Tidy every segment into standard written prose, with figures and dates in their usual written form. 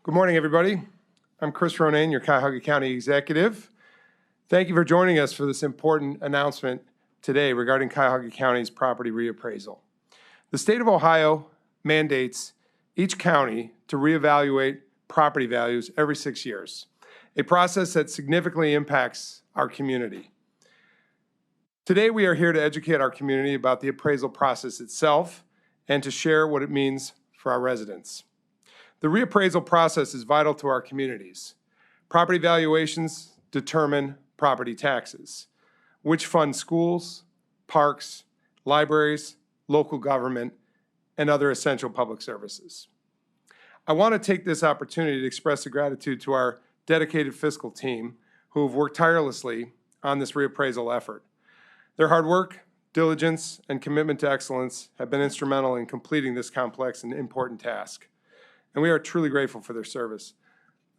Good morning, everybody. I'm Chris Ronan, your Cuyahoga County Executive. Thank you for joining us for this important announcement today regarding Cuyahoga County's property reappraisal. The state of Ohio mandates each county to reevaluate property values every 6 years, a process that significantly impacts our community. Today, we are here to educate our community about the appraisal process itself and to share what it means for our residents. The reappraisal process is vital to our communities. Property valuations determine property taxes, which fund schools, parks, libraries, local government, and other essential public services. I want to take this opportunity to express a gratitude to our dedicated fiscal team who have worked tirelessly on this reappraisal effort. Their hard work, diligence, and commitment to excellence have been instrumental in completing this complex and important task, and we are truly grateful for their service.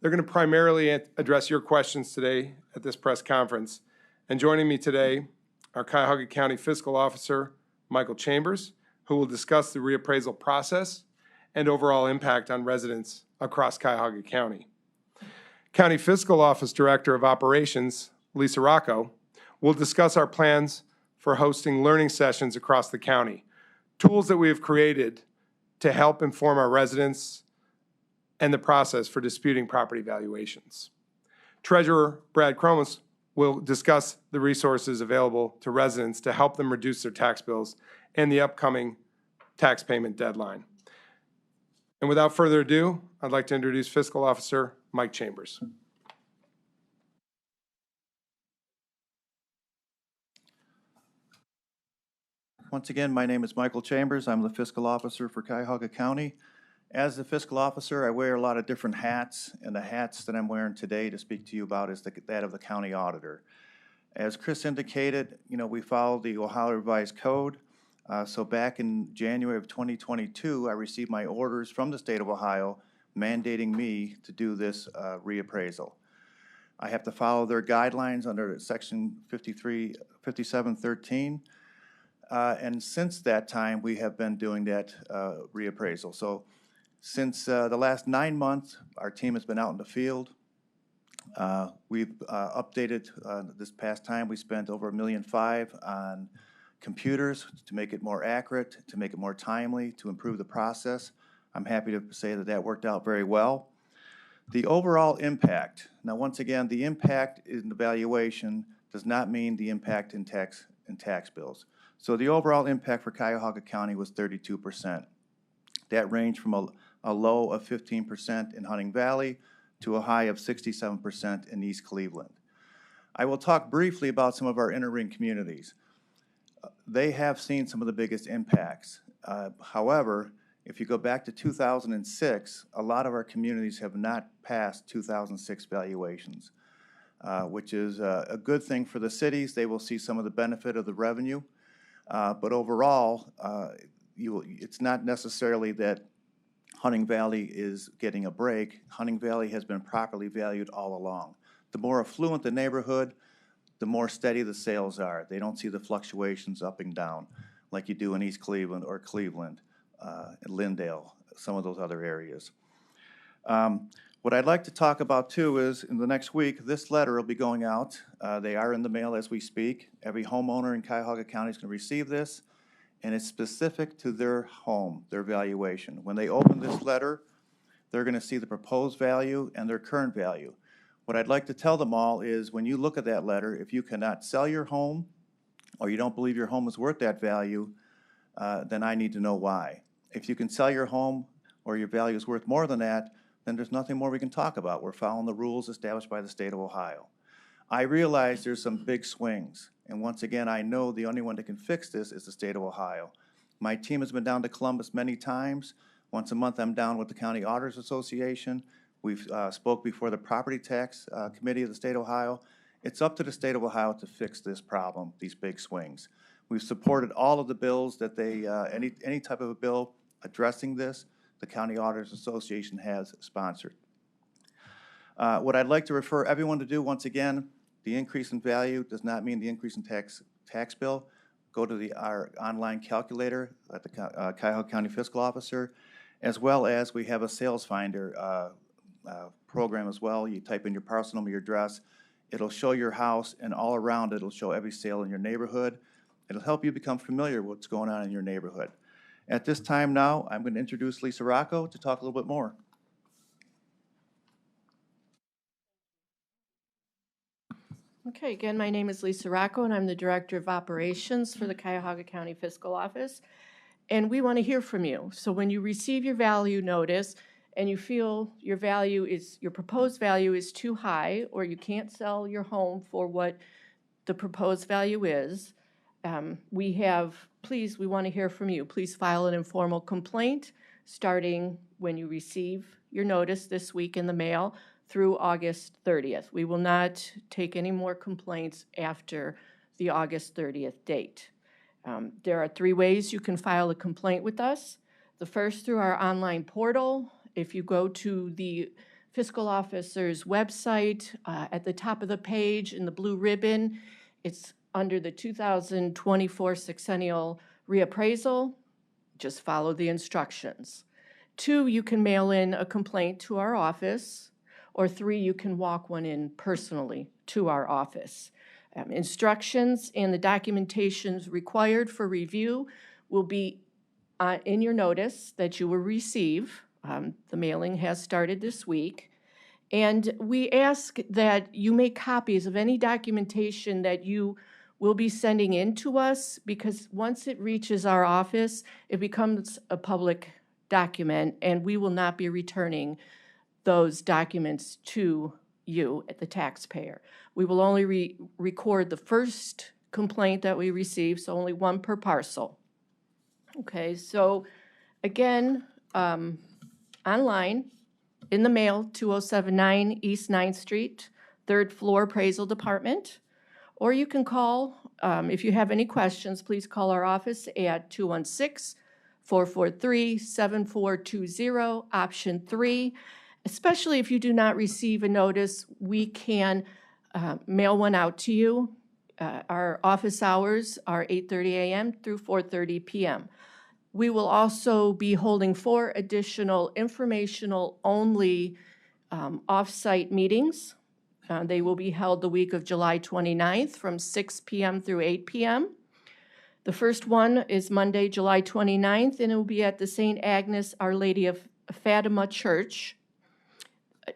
They're going to primarily address your questions today at this press conference, and joining me today are Cuyahoga County Fiscal Officer Michael Chambers, who will discuss the reappraisal process and overall impact on residents across Cuyahoga County. County Fiscal Office Director of Operations, Lisa Rocco, will discuss our plans for hosting learning sessions across the county, tools that we have created to help inform our residents and the process for disputing property valuations. Treasurer Brad Cromus will discuss the resources available to residents to help them reduce their tax bills and the upcoming tax payment deadline. And without further ado, I'd like to introduce Fiscal Officer Mike Chambers. Once again, my name is Michael Chambers. I'm the Fiscal Officer for Cuyahoga County. As the Fiscal Officer, I wear a lot of different hats, and the hats that I'm wearing today to speak to you about is that of the County Auditor. As Chris indicated, we follow the Ohio Revised Code. So back in January of 2022, I received my orders from the state of Ohio mandating me to do this reappraisal. I have to follow their guidelines under Section 5713. And since that time, we have been doing that reappraisal. So since the last 9 months, our team has been out in the field. We've updated this past time. We spent over $1.5 million on computers to make it more accurate, to make it more timely, to improve the process. I'm happy to say that that worked out very well. The overall impact, now once again, the impact in the valuation does not mean the impact in tax bills. So the overall impact for Cuyahoga County was 32%. That ranged from a low of 15% in Hunting Valley to a high of 67% in East Cleveland. I will talk briefly about some of our inner ring communities. They have seen some of the biggest impacts. However, if you go back to 2006, a lot of our communities have not passed 2006 valuations, which is a good thing for the cities. They will see some of the benefit of the revenue. But overall, it's not necessarily that Hunting Valley is getting a break. Hunting Valley has been properly valued all along. The more affluent the neighborhood, the more steady the sales are. They don't see the fluctuations up and down like you do in East Cleveland or Cleveland, Lindale, some of those other areas. What I'd like to talk about too is in the next week, this letter will be going out. They are in the mail as we speak. Every homeowner in Cuyahoga County is going to receive this, and it's specific to their home, their valuation. When they open this letter, they're going to see the proposed value and their current value. What I'd like to tell them all is when you look at that letter, if you cannot sell your home or you don't believe your home is worth that value, then I need to know why. If you can sell your home or your value is worth more than that, then there's nothing more we can talk about. We're following the rules established by the state of Ohio. I realize there's some big swings, and once again, I know the only one that can fix this is the state of Ohio. My team has been down to Columbus many times. Once a month, I'm down with the County Auditors Association. We've spoke before the Property Tax Committee of the state of Ohio. It's up to the state of Ohio to fix this problem, these big swings. We've supported all of the bills that they, any type of a bill addressing this, the County Auditors Association has sponsored. What I'd like to refer everyone to do, once again, the increase in value does not mean the increase in tax bill. Go to our online calculator at the Cuyahoga County Fiscal Officer, as well as we have a sales finder program as well. You type in your parcel number, your address. It'll show your house, and all around it'll show every sale in your neighborhood. It'll help you become familiar with what's going on in your neighborhood. At this time now, I'm going to introduce Lisa Rocco to talk a little bit more. Okay, again, my name is Lisa Rocco, and I'm the Director of Operations for the Cuyahoga County Fiscal Office. And we want to hear from you. So when you receive your value notice and you feel your proposed value is too high, or you can't sell your home for what the proposed value is, we want to hear from you. Please file an informal complaint starting when you receive your notice this week in the mail through August 30th. We will not take any more complaints after the August 30th date. There are 3 ways you can file a complaint with us. The first, through our online portal. If you go to the fiscal officer's website, at the top of the page in the blue ribbon, it's under the 2024 Sexennial Reappraisal. Just follow the instructions. 2, you can mail in a complaint to our office. Or 3, you can walk one in personally to our office. Instructions and the documentations required for review will be in your notice that you will receive. The mailing has started this week. And we ask that you make copies of any documentation that you will be sending in to us, because once it reaches our office, it becomes a public document, and we will not be returning those documents to you, the taxpayer. We will only record the first complaint that we receive, so only 1 per parcel. Okay, so again, online, in the mail, 2079 East 9th Street, 3rd floor Appraisal Department. Or you can call, if you have any questions, please call our office at 216-443-7420, option 3. Especially if you do not receive a notice, we can mail one out to you. Our office hours are 8:30 a.m. through 4:30 p.m. We will also be holding 4 additional informational-only off-site meetings. They will be held the week of July 29th from 6 p.m. through 8 p.m. The first one is Monday, July 29th, and it will be at the St. Agnes Our Lady of Fatima Church.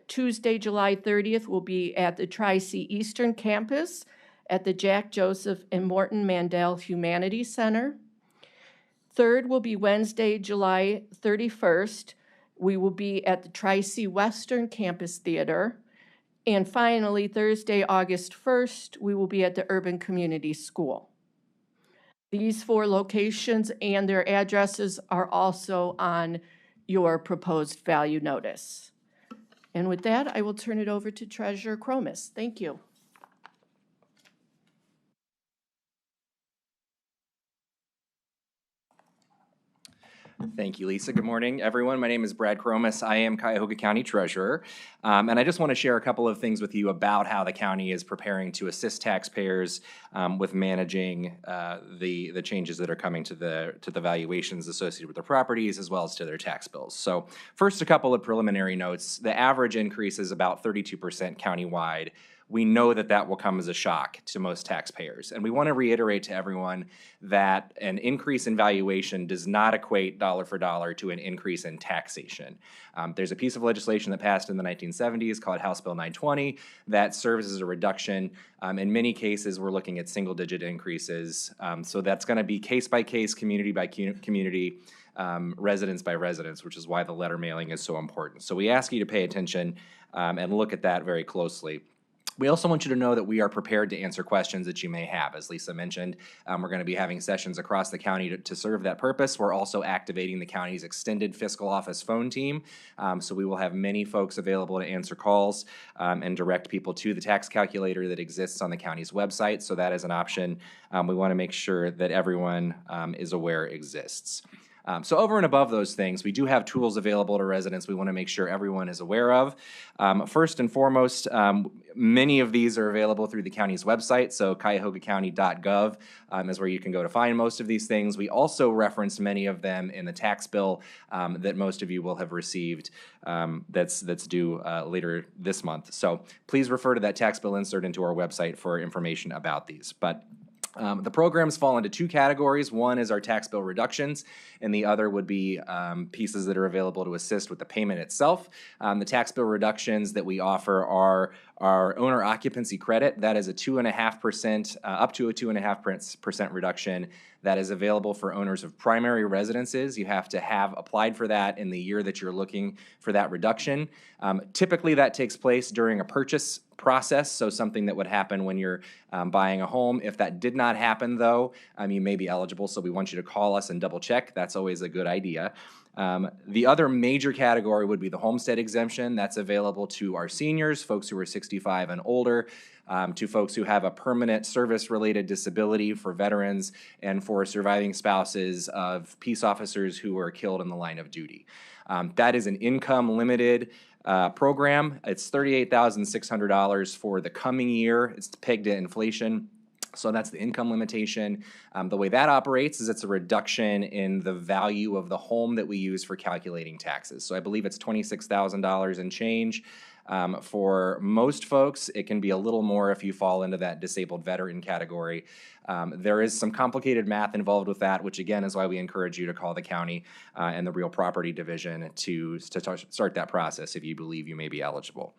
Tuesday, July 30th, will be at the Tri-C Eastern Campus at the Jack Joseph and Morton Mandel Humanities Center. Third will be Wednesday, July 31st. We will be at the Tri-C Western Campus Theater. And finally, Thursday, August 1st, we will be at the Urban Community School. These 4 locations and their addresses are also on your proposed value notice. And with that, I will turn it over to Treasurer Cromis. Thank you. Thank you, Lisa. Good morning, everyone. My name is Brad Cromis. I am Cuyahoga County Treasurer. And I just want to share a couple of things with you about how the county is preparing to assist taxpayers with managing the changes that are coming to the valuations associated with their properties, as well as to their tax bills. So first, a couple of preliminary notes. The average increase is about 32% countywide. We know that that will come as a shock to most taxpayers. And we want to reiterate to everyone that an increase in valuation does not equate dollar for dollar to an increase in taxation. There's a piece of legislation that passed in the 1970s called House Bill 920 that serves as a reduction. In many cases, we're looking at single-digit increases. So that's going to be case by case, community by community, residence by residence, which is why the letter mailing is so important. So we ask you to pay attention and look at that very closely. We also want you to know that we are prepared to answer questions that you may have. As Lisa mentioned, we're going to be having sessions across the county to serve that purpose. We're also activating the county's extended fiscal office phone team. So we will have many folks available to answer calls and direct people to the tax calculator that exists on the county's website. So that is an option we want to make sure that everyone is aware exists. So over and above those things, we do have tools available to residents we want to make sure everyone is aware of. First and foremost, many of these are available through the county's website, so cuyahogacounty.gov is where you can go to find most of these things. We also reference many of them in the tax bill that most of you will have received that's due later this month. So please refer to that tax bill insert into our website for information about these. But the programs fall into two categories. One is our tax bill reductions, and the other would be pieces that are available to assist with the payment itself. The tax bill reductions that we offer are our owner occupancy credit. That is a 2.5%, up to a 2.5% reduction that is available for owners of primary residences. You have to have applied for that in the year that you're looking for that reduction. Typically, that takes place during a purchase process, so something that would happen when you're buying a home. If that did not happen, though, you may be eligible, so we want you to call us and double check. That's always a good idea. The other major category would be the homestead exemption. That's available to our seniors, folks who are 65 and older, to folks who have a permanent service-related disability, for veterans, and for surviving spouses of peace officers who were killed in the line of duty. That is an income-limited program. It's $38,600 for the coming year. It's pegged to inflation. So that's the income limitation. The way that operates is it's a reduction in the value of the home that we use for calculating taxes. So I believe it's $26,000 and change. For most folks, it can be a little more if you fall into that disabled veteran category. There is some complicated math involved with that, which again is why we encourage you to call the county and the real property division to start that process if you believe you may be eligible.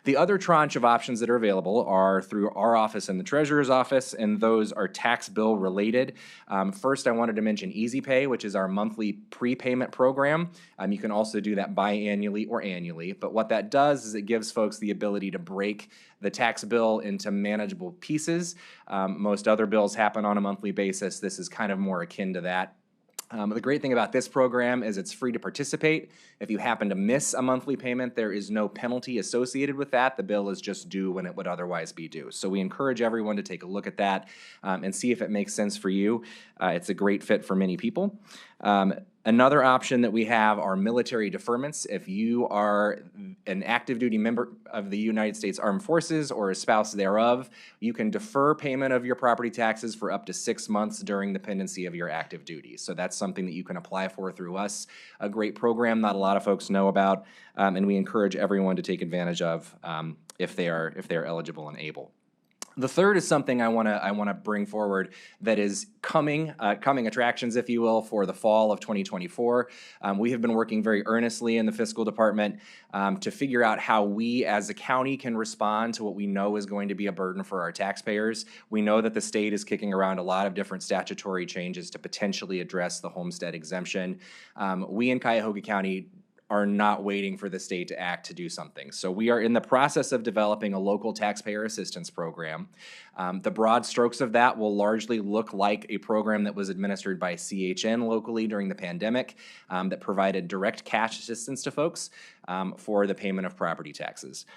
The other tranche of options that are available are through our office and the treasurer's office, and those are tax bill related. First, I wanted to mention Easy Pay, which is our monthly prepayment program. You can also do that biannually or annually, but what that does is it gives folks the ability to break the tax bill into manageable pieces. Most other bills happen on a monthly basis. This is kind of more akin to that. The great thing about this program is it's free to participate. If you happen to miss a monthly payment, there is no penalty associated with that. The bill is just due when it would otherwise be due. So we encourage everyone to take a look at that and see if it makes sense for you. It's a great fit for many people. Another option that we have are military deferments. If you are an active duty member of the United States Armed Forces or a spouse thereof, you can defer payment of your property taxes for up to 6 months during the pendency of your active duty. So that's something that you can apply for through us. A great program not a lot of folks know about, and we encourage everyone to take advantage of if they are eligible and able. The third is something I want to bring forward that is coming attractions, if you will, for the fall of 2024. We have been working very earnestly in the fiscal department to figure out how we as a county can respond to what we know is going to be a burden for our taxpayers. We know that the state is kicking around a lot of different statutory changes to potentially address the homestead exemption. We in Cuyahoga County are not waiting for the state to act to do something. So we are in the process of developing a local taxpayer assistance program. The broad strokes of that will largely look like a program that was administered by CHN locally during the pandemic that provided direct cash assistance to folks for the payment of property taxes.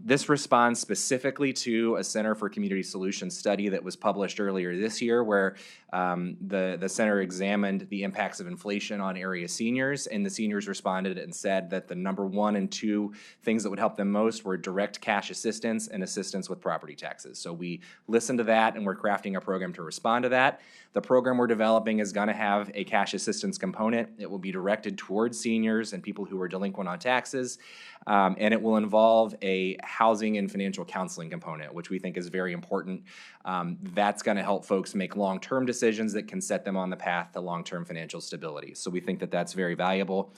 This responds specifically to a Center for Community Solutions study that was published earlier this year, where the center examined the impacts of inflation on area seniors, and the seniors responded and said that the number 1 and 2 things that would help them most were direct cash assistance and assistance with property taxes. So we listened to that, and we're crafting a program to respond to that. The program we're developing is going to have a cash assistance component. It will be directed towards seniors and people who are delinquent on taxes, and it will involve a housing and financial counseling component, which we think is very important. That's going to help folks make long-term decisions that can set them on the path to long-term financial stability. So we think that that's very valuable,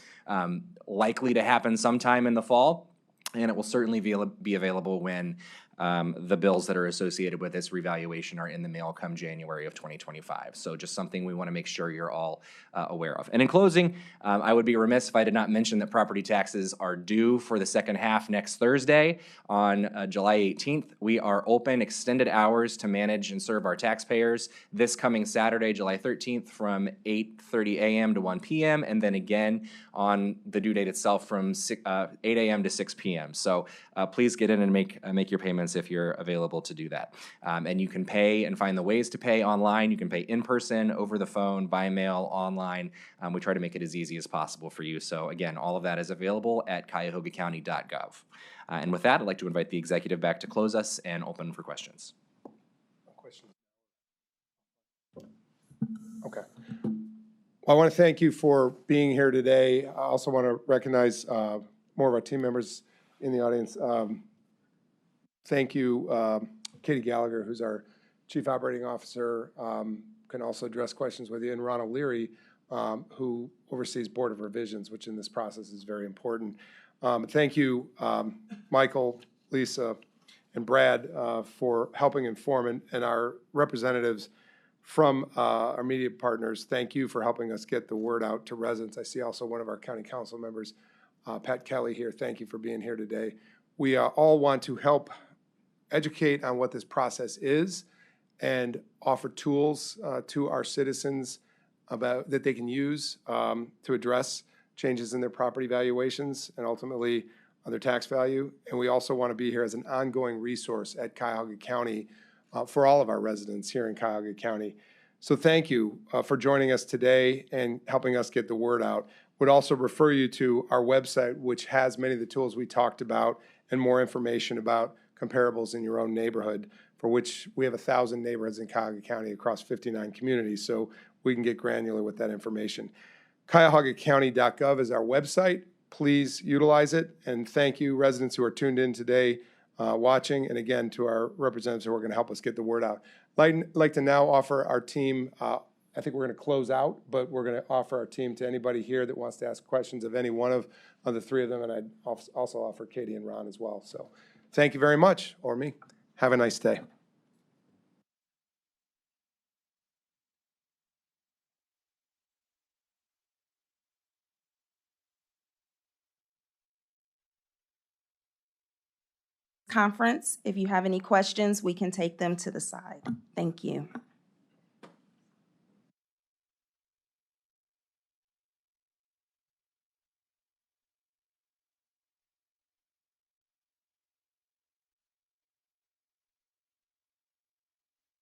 likely to happen sometime in the fall, and it will certainly be available when the bills that are associated with this revaluation are in the mail come January of 2025. So just something we want to make sure you're all aware of. And in closing, I would be remiss if I did not mention that property taxes are due for the second half next Thursday on July 18th. We are open extended hours to manage and serve our taxpayers this coming Saturday, July 13th from 8:30 a.m. to 1 p.m. and then again on the due date itself from 8 a.m. to 6 p.m. So please get in and make your payments documents if you're available to do that. And you can pay and find the ways to pay online. You can pay in person, over the phone, by mail, online. We try to make it as easy as possible for you. So again, all of that is available at cuyahogacounty.gov. And with that, I'd like to invite the executive back to close us and open for questions. Okay. Well, I want to thank you for being here today. I also want to recognize more of our team members in the audience. Thank you, Katie Gallagher, who's our Chief Operating Officer, can also address questions with you, and Ron O'Leary, who oversees Board of Revisions, which in this process is very important. Thank you, Michael, Lisa, and Brad for helping inform, and our representatives from our media partners. Thank you for helping us get the word out to residents. I see also one of our county council members, Pat Kelly, here. Thank you for being here today. We all want to help educate on what this process is and offer tools to our citizens about that they can use to address changes in their property valuations and ultimately on their tax value. And we also want to be here as an ongoing resource at Cuyahoga County for all of our residents here in Cuyahoga County. So thank you for joining us today and helping us get the word out. Would also refer you to our website, which has many of the tools we talked about and more information about comparables in your own neighborhood, for which we have 1,000 neighborhoods in Cuyahoga County across 59 communities, so we can get granular with that information. CuyahogaCounty.gov is our website. Please utilize it, and thank you, residents who are tuned in today watching, and again, to our representatives who are going to help us get the word out. I'd like to now offer our team, I think we're going to close out, but we're going to offer our team to anybody here that wants to ask questions of any one of the three of them, and I'd also offer Katie and Ron as well. So thank you very much, or me. Have a nice day. Conference. If you have any questions, we can take them to the side. Thank you.